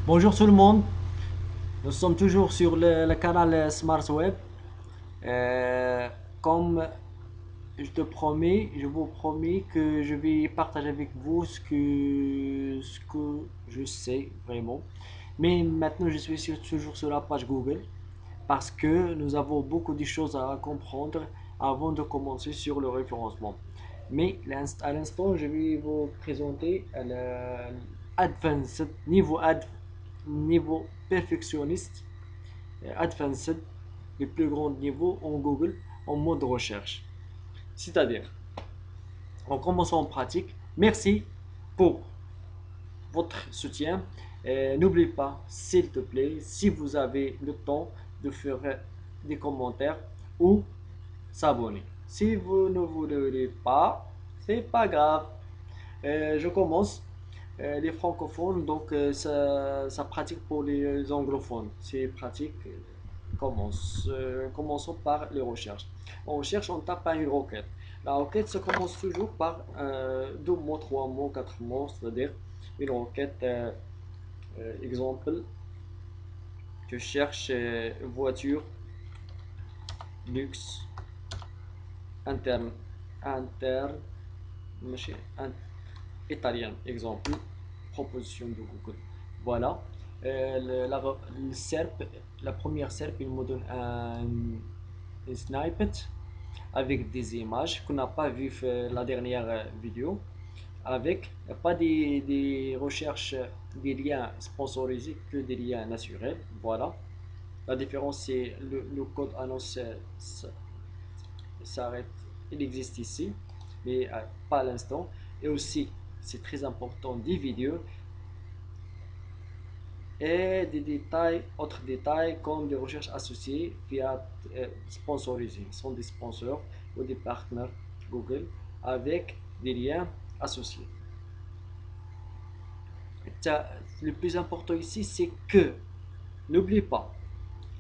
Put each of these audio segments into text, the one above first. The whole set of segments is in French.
Bonjour tout le monde, nous sommes toujours sur le canal Smart Web. Euh, Comme je vous promets que je vais partager avec vous ce que je sais vraiment. Mais maintenant, je suis toujours sur la page Google parce que nous avons beaucoup de choses à comprendre avant de commencer sur le référencement. Mais à l'instant, je vais vous présenter l'Advanced, niveau perfectionniste, Advanced, le plus grand niveau en Google en mode recherche. C'est-à-dire, en commençant en pratique, merci pour votre soutien. N'oubliez pas, s'il te plaît, si vous avez le temps de faire des commentaires ou s'abonner. Si vous ne voulez pas, c'est pas grave. Je commence. Les francophones, donc ça pratique pour les anglophones. C'est pratique. Commençons par les recherches. En recherche, on tape une requête. La requête se commence toujours par deux mots, trois mots, quatre mots, c'est-à-dire une requête. Exemple, je cherche voiture, luxe, interne, interne, italien, exemple, proposition de Google. Voilà. Le SERP, la première SERP, il me donne un snippet avec des images qu'on n'a pas vu la dernière vidéo, avec pas des recherches, des liens sponsorisés que des liens naturels. Voilà. La différence, c'est le code annonce s'arrête, il existe ici, mais pas à l'instant. Et aussi, c'est très important, des vidéos et des détails, autres détails comme des recherches associées via sponsorisés, sont des sponsors ou des partenaires Google avec des liens associés. Le plus important ici, c'est que, n'oubliez pas,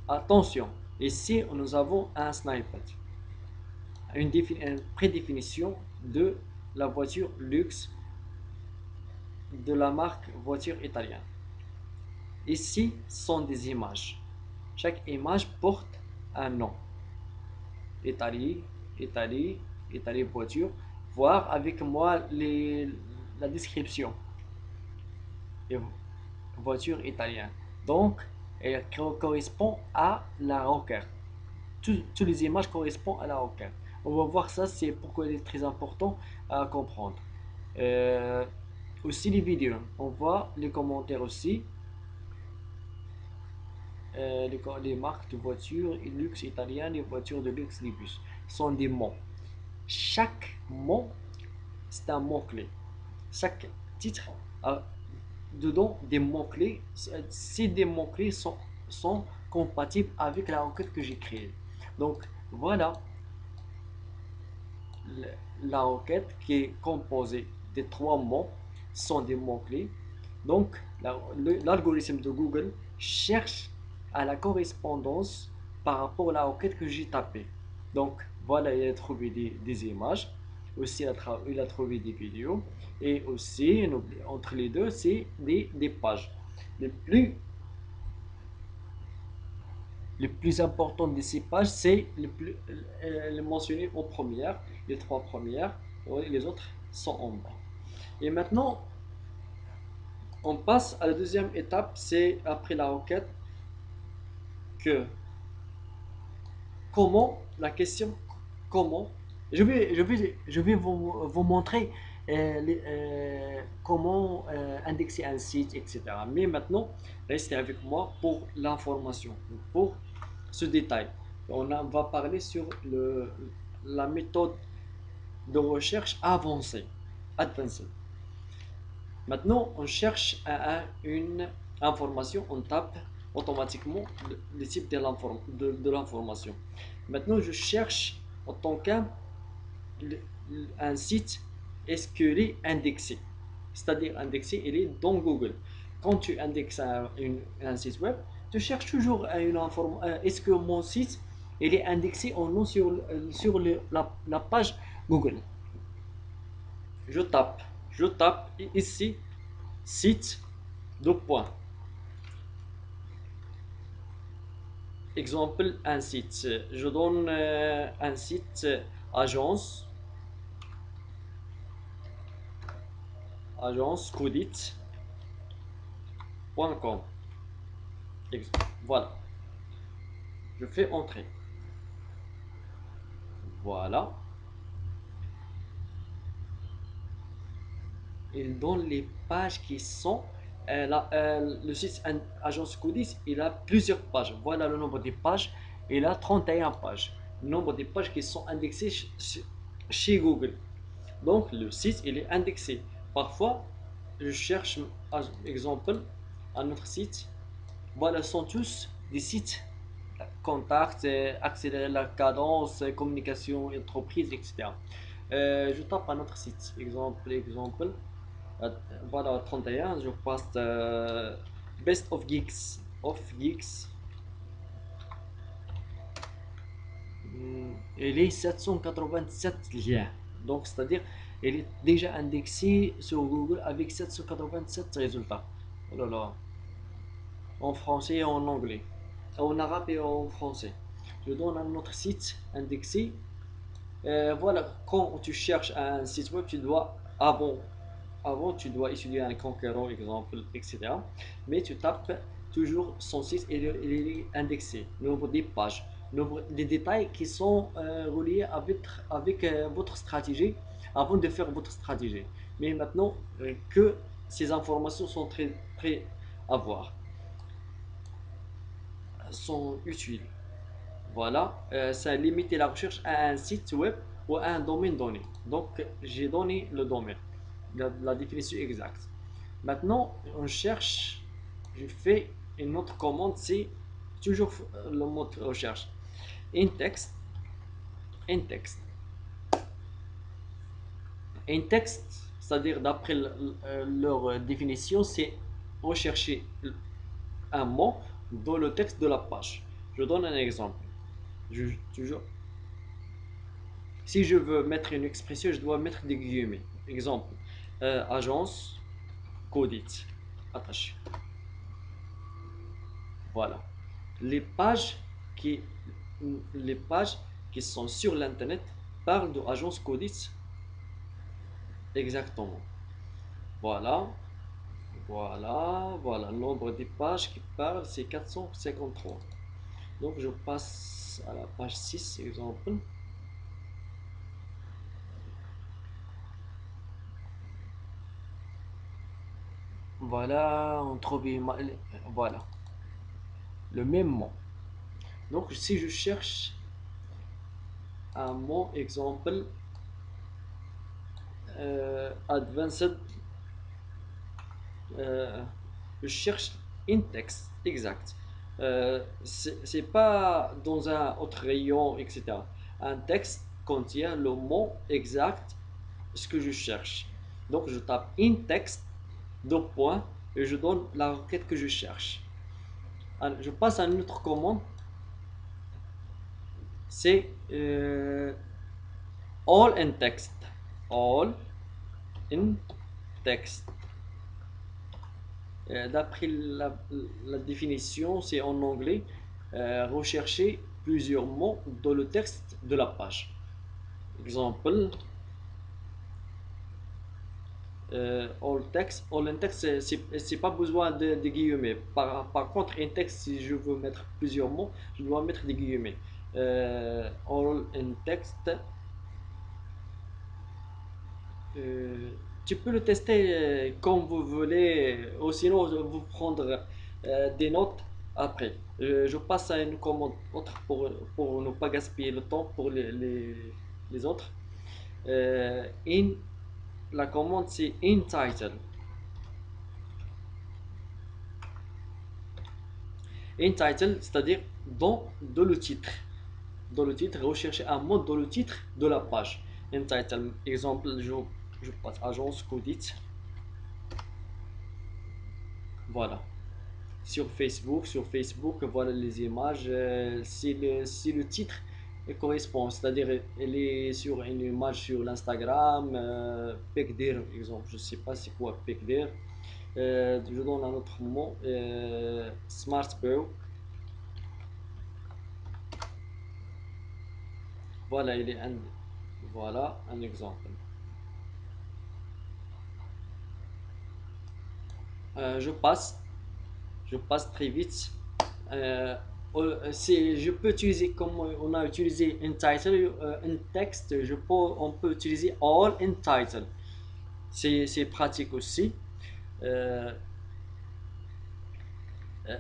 attention, ici nous avons un snippet, une prédéfinition de la voiture luxe de la marque voiture italienne. Ici sont des images. Chaque image porte un nom. Italie, Italie, Italie voiture. Voir avec moi la description. Et voiture italienne. Donc, elle correspond à la requête. Toutes les images correspondent à la requête. On va voir ça, c'est pourquoi il est très important à comprendre. Euh, Aussi les vidéos. On voit les commentaires aussi. Les marques de voitures, luxe italien, les voitures de luxe, les bus, sont des mots. Chaque mot, c'est un mot-clé. Chaque titre a dedans des mots-clés. Ces des mots-clés sont compatibles avec la requête que j'ai créée. Donc, voilà la requête qui est composée des trois mots sont des mots-clés. Donc, l'algorithme de Google cherche à la correspondance par rapport à la requête que j'ai tapée. Donc, voilà, il a trouvé des images. Aussi, il a trouvé des vidéos. Et aussi, entre les deux, c'est des pages. Le plus, le plus important de ces pages, c'est le mentionné en première, les trois premières, et les autres sont en bas. Et maintenant, on passe à la deuxième étape, c'est après la requête, que comment, la question comment, je vais vous montrer comment indexer un site, etc. Mais maintenant, restez avec moi pour l'information, pour ce détail. Va parler sur la méthode de recherche avancée, advanced. Maintenant, on cherche une information, on tape automatiquement le type de l'information. Maintenant, je cherche en tant qu'un site, est-ce qu'il est indexé? C'est-à-dire indexé, il est dans Google. Quand tu indexes un site web, tu cherches toujours une information. Est-ce que mon site il est indexé ou non sur la page Google? Je tape ici site, deux points. exemple, un site. Je donne un site agence.com. Voilà, je fais entrer. Voilà. Il donne les pages qui sont le site Agence Coudis, il a plusieurs pages. Voilà le nombre de pages. Il a 31 pages. Le nombre de pages qui sont indexées chez Google. Donc le site il est indexé. Parfois, je cherche par exemple un autre site. Voilà, ce sont tous des sites contact, accélérer la cadence, communication, entreprise, etc. Je tape un autre site. Exemple. Euh, Voilà, 31, je passe Best of Geeks. Il est 787 liens. Donc, c'est-à-dire, il est déjà indexé sur Google avec 787 résultats. Oh là là. En français et en anglais. En arabe et en français. Je donne un autre site indexé. Voilà, quand tu cherches un site web, tu dois avant tu dois étudier un conquérant, exemple, etc. Mais tu tapes toujours son site et il est indexé, nombre des pages, nombre des détails qui sont reliés avec votre stratégie avant de faire votre stratégie. Mais maintenant que ces informations sont très à voir, sont utiles. Voilà, ça limite la recherche à un site web ou à un domaine donné. Donc, j'ai donné le domaine, la définition exacte. Maintenant, on cherche, je fais une autre commande, c'est toujours le mot de recherche. In-text, in-text. In-text, c'est-à-dire d'après leur définition, c'est rechercher un mot dans le texte de la page. Je donne un exemple. Toujours Si je veux mettre une expression, je dois mettre des guillemets. Exemple, agence, codit, attaché. Voilà. Les pages qui, les pages qui sont sur l'internet parlent de agence codit exactement. Voilà, voilà. Le nombre des pages qui parlent, c'est 453. Donc je passe à la page 6, exemple. Voilà, on trouve voilà, le même mot. Donc si je cherche un mot, exemple, advanced, euh, je cherche in text exact. C'est pas dans un autre rayon, etc. Un texte contient le mot exact, ce que je cherche. Donc je tape in text, deux points, et je donne la requête que je cherche. Je passe à une autre commande, c'est all in text. All in text. D'après la définition, c'est en anglais, rechercher plusieurs mots dans le texte de la page. Exemple, all in text, c'est pas besoin de guillemets. Par contre, in text, si je veux mettre plusieurs mots, je dois mettre des guillemets. All in text, Euh, tu peux le tester comme vous voulez, ou sinon vous prendre des notes après. Je passe à une commande autre pour ne pas gaspiller le temps pour les autres. Euh, in, la commande c'est in title. In title, c'est-à-dire dans le titre. Dans le titre, rechercher un mot dans le titre de la page. In title, exemple, je passe agence Codit. Voilà. Sur Facebook, voilà les images. Si le titre correspond, c'est-à-dire elle est sur une image sur l'Instagram, Pekdir, exemple, je sais pas c'est quoi Pekdir. Je donne un autre mot, Smart Bow. Voilà, voilà un exemple. Euh, je passe, je passe très vite. Euh, je peux utiliser comme on a utilisé in title, un texte, on peut utiliser all in title. C'est pratique aussi. Euh, euh,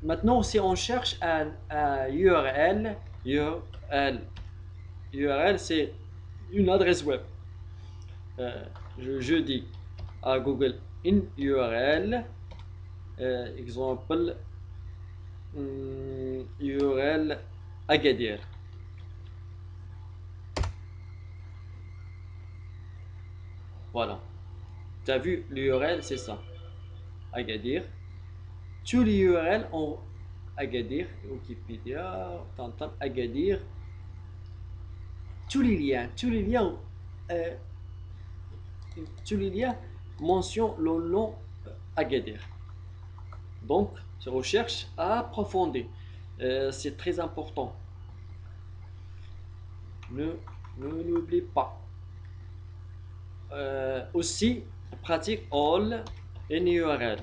Maintenant, si on cherche un URL, URL, c'est une adresse web. Euh, je dis à Google une URL, exemple URL Agadir. Voilà. Tu as vu l'URL, c'est ça. Agadir. Tous les URL ont Agadir, Wikipédia, Agadir. Tous les liens, euh, tous les liens mentionnent le nom Agadir. Donc, ces recherches à approfondir. C'est très important. Ne, ne l'oublie pas. Aussi, pratique all in URL.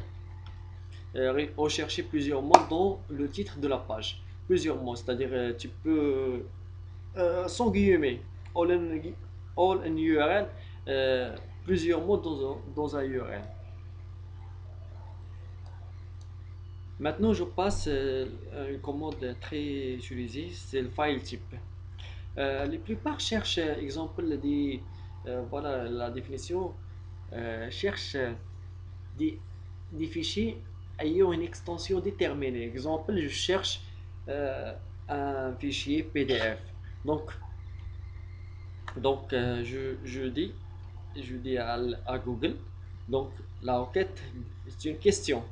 Rechercher plusieurs mots dans le titre de la page. Plusieurs mots, c'est-à-dire tu peux, sans guillemets, all in, all in URL, plusieurs mots dans un URL. Maintenant, je passe à une commande très utilisée, c'est le file type. La plupart cherchent, exemple, voilà la définition, cherche des, des fichiers ayant une extension déterminée. Exemple, je cherche euh, un fichier PDF. Donc, je dis à Google, donc la requête, c'est une question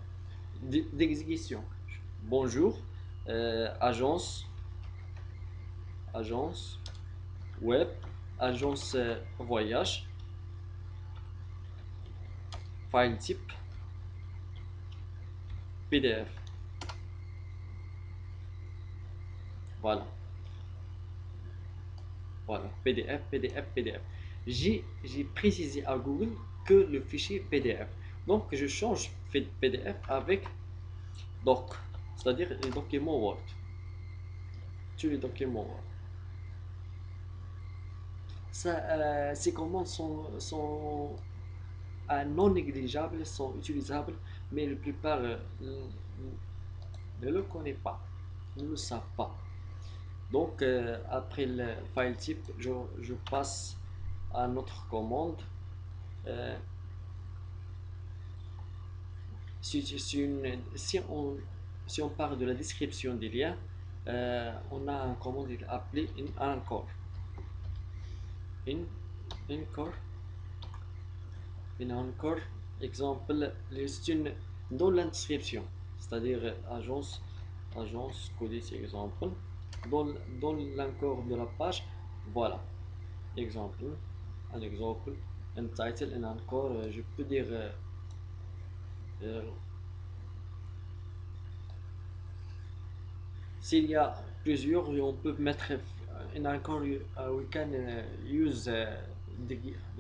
d'exécution. Bonjour, agence, agence web, agence voyage, file type, PDF. Voilà, voilà, PDF, PDF, PDF. J'ai précisé à Google que le fichier PDF. Donc, je change PDF avec doc, c'est-à-dire les documents Word. Tous les documents Word. Ces commandes sont non négligeables, sont utilisables, mais la plupart ne le connaissent pas, ne le savent pas. Donc, après le file type, je passe à notre commande. Euh, si on parle de la description des liens, on a un commande appelée encore. In, encore, encore, exemple, c'est une dans l'inscription, c'est-à-dire agence codis exemple, dans l'encore de la page, voilà, exemple, un exemple, un title, un encore, je peux dire euh, s'il y a plusieurs, on peut mettre un encore, we can use,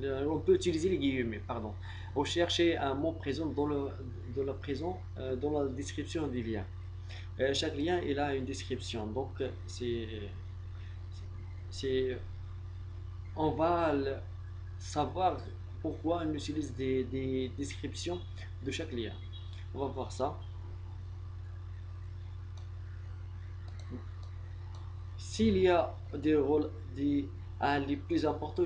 on peut utiliser les guillemets, pardon. On chercher un mot présent dans la description des liens. Chaque lien, il a une description, donc c'est, on va savoir pourquoi on utilise des descriptions de chaque lien. On va voir ça. S'il y a des rôles, les plus importants,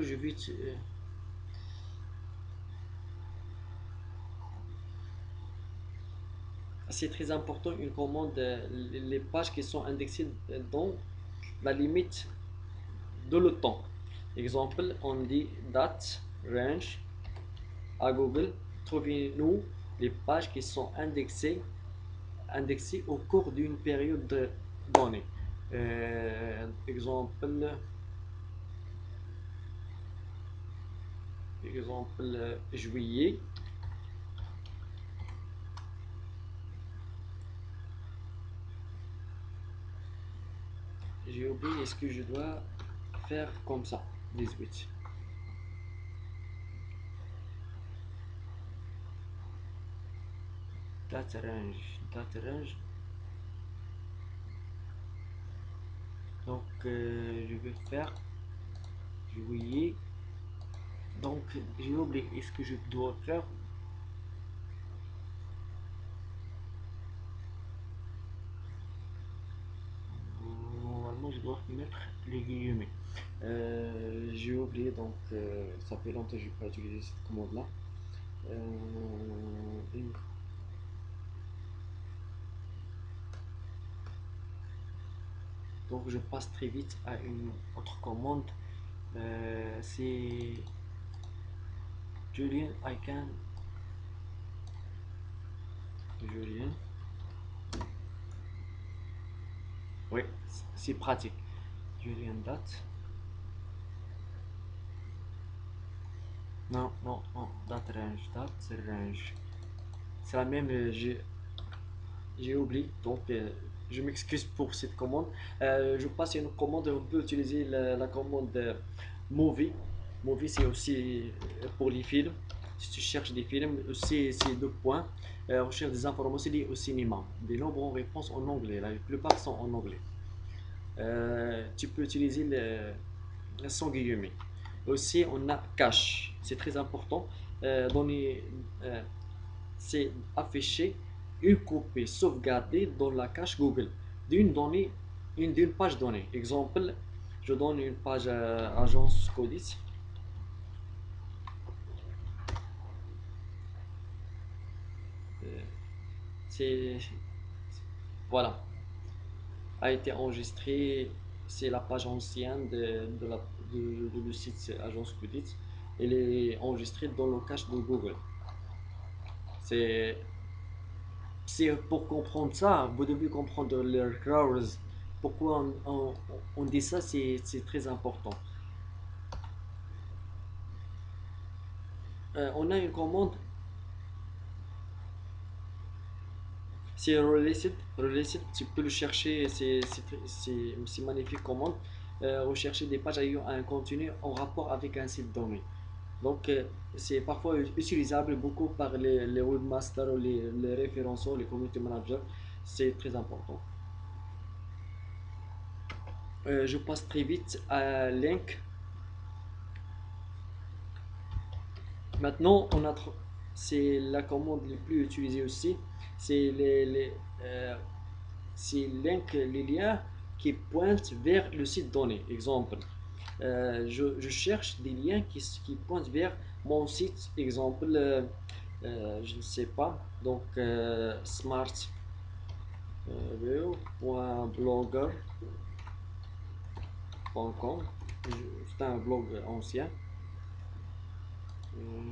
c'est très important, une commande, les pages qui sont indexées dans la limite de le temps. Exemple, on dit date, range, à Google, trouvez-nous les pages qui sont indexées au cours d'une période donnée. Exemple, juillet. J'ai oublié, est-ce que je dois faire comme ça, 18. Date range. Donc je vais faire juillet. Donc j'ai oublié est-ce que je dois faire. Normalement je dois mettre les guillemets. J'ai oublié, donc ça fait longtemps que je n'ai pas utilisé cette commande là. Donc je passe très vite à une autre commande. C'est Julian, I can. Julian. Oui, c'est pratique. Julian date. Non, non, non, date range. C'est la même, j'ai oublié, donc je m'excuse pour cette commande. Je passe à une commande, on peut utiliser la commande Movie. Movie, c'est aussi pour les films. Si tu cherches des films, c'est deux points. Recherche des informations liées au cinéma. Des nombres en réponse en anglais. La plupart sont en anglais. Tu peux utiliser sans guillemets. Aussi, on a cache. C'est très important. Donner, c'est afficher une copie sauvegardée dans la cache Google d'une donnée, d'une page donnée. Exemple, je donne une page agence Codis. C'est voilà, a été enregistré. C'est la page ancienne de le site agence Codis. Elle est enregistrée dans le cache de Google. C'est pour comprendre ça, vous devez comprendre les crawlers. Pourquoi on dit ça, c'est très important. On a une commande, c'est Relicit. Relicit, tu peux le chercher, c'est magnifique commande. Rechercher des pages ayant un contenu en rapport avec un site donné. Donc, c'est parfois utilisable beaucoup par les webmasters, ou les référenceurs, les community managers. C'est très important. Je passe très vite à link. Maintenant, c'est la commande la plus utilisée aussi. C'est euh, les liens qui pointent vers le site donné. Exemple, je cherche des liens qui pointent vers mon site. Exemple, je ne sais pas. Donc, smart.blogger.com. C'est un blog ancien.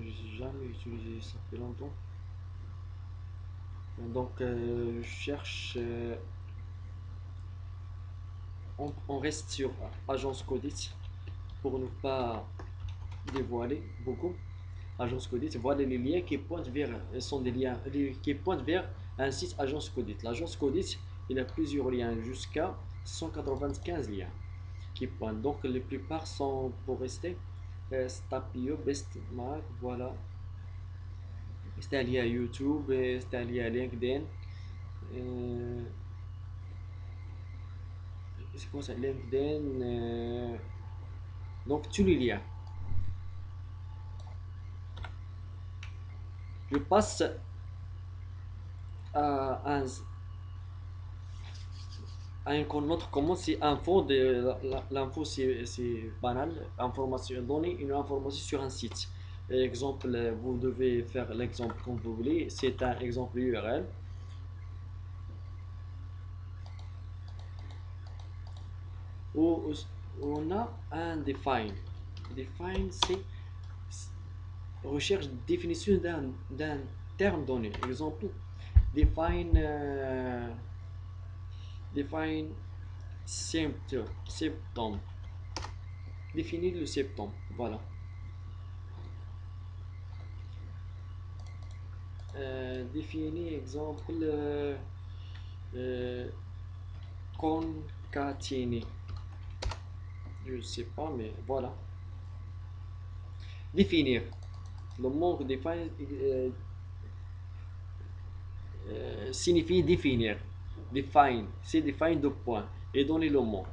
J'ai jamais utilisé ça, fait longtemps. Donc, je cherche. On reste sur Agence Codit pour ne pas dévoiler beaucoup. Agence Codit, voilà les liens qui pointent vers, sont des liens qui pointent vers un site Agence Codit. L'Agence Codit, il a plusieurs liens, jusqu'à 195 liens qui pointent. Donc, la plupart sont pour rester Stapio, Bestmark, voilà. C'est un lien à YouTube, c'est un lien à LinkedIn. Euh, c'est quoi ça, LinkedIn. Donc, tous les liens. Je passe à un autre comment c'est info l'info c'est banal, information, donner une information sur un site. Exemple, vous devez faire l'exemple comme vous voulez, c'est un exemple URL où on a un define, c'est recherche définition d'un terme donné. Exemple, define define septembre. Définir le septembre, voilà. Définir exemple euh, concaténer. Je ne sais pas, mais voilà. Définir. Le mot define signifie définir. Define, c'est define de point et donner le mot.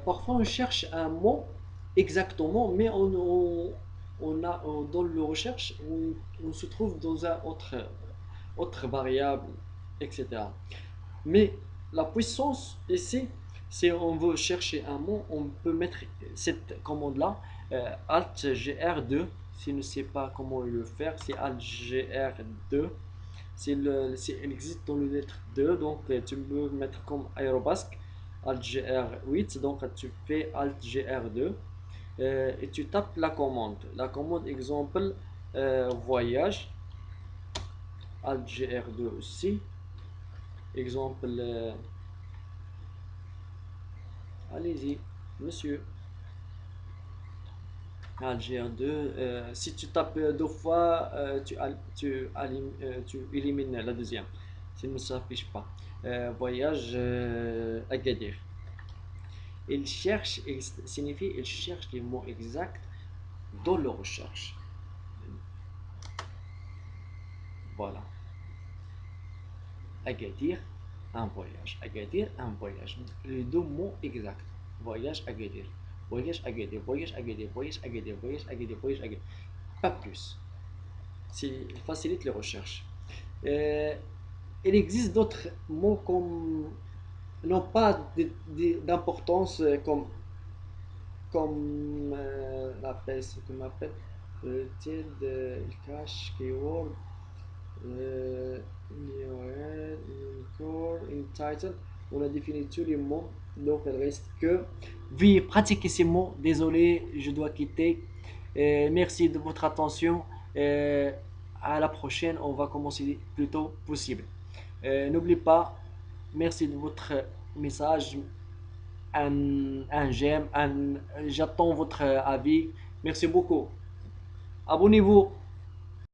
Parfois, on cherche un mot exactement, mais dans le recherche, on se trouve dans un autre variable, etc. Mais la puissance ici, si on veut chercher un mot, on peut mettre cette commande-là, Alt GR2. Si on ne sait pas comment le faire, c'est Alt GR2. Elle existe dans le lettre 2, donc tu peux mettre comme Aérobasque Alt GR8. Donc tu fais Alt GR2 et tu tapes la commande. La commande exemple voyage, Alt GR2 aussi. Exemple, allez-y, monsieur. Algérie 2. Si tu tapes deux fois, tu élimines la deuxième. Ça ne s'affiche pas. Voyage Agadir. Il cherche, signifie il cherche les mots exacts dans la recherche. Voilà. Agadir, un voyage. Agadir, un voyage. Les deux mots exacts. Voyage Agadir. Voyage Agadir. Voyage Agadir. Voyage Agadir. Voyage Agadir. Voyage Agadir. Pas plus. Il facilite les recherches. Euh, il existe d'autres mots comme n'ont pas d'importance comme l'appelle ce qu'on appelle le cache keyword in title. On a défini tous les mots, donc il reste que veuillez pratiquer ces mots. Désolé, je dois quitter. Merci de votre attention. Euh, à la prochaine, on va commencer le plus tôt possible. N'oubliez pas, merci de votre message, un j'aime, j'attends votre avis. Merci beaucoup. Abonnez-vous.